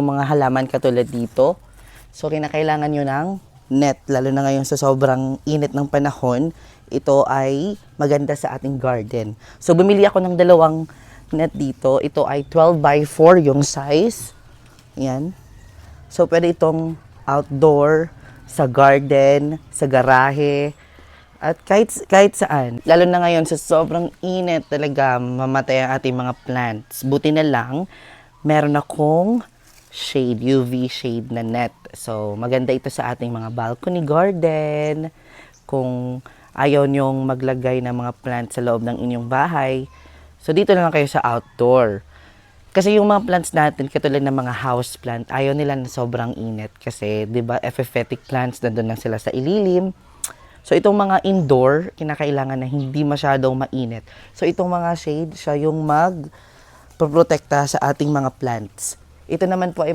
mga halaman katulad dito. So, kinakailangan nyo ng net, lalo na ngayon sa sobrang init ng panahon. Ito ay maganda sa ating garden. So, bumili ako ng dalawang net dito. Ito ay 12 by 4 yung size. Yan. So, pwede itong outdoor, sa garden, sa garahe, at kahit saan. Lalo na ngayon sa sobrang init talaga, mamatay ang ating mga plants. Buti na lang, meron akong shade, UV shade na net. So, maganda ito sa ating mga balcony garden. Kung ayaw nyong maglagay ng mga plants sa loob ng inyong bahay, so dito na lang kayo sa outdoor. Kasi yung mga plants natin, katulad ng mga house plant, ayaw nila na sobrang init. Kasi, di ba, epiphytic plants, nandun lang sila sa ililim. So, itong mga indoor, kinakailangan na hindi masyadong mainit. So, itong mga shade, siya yung mag-protekta sa ating mga plants. Ito naman po ay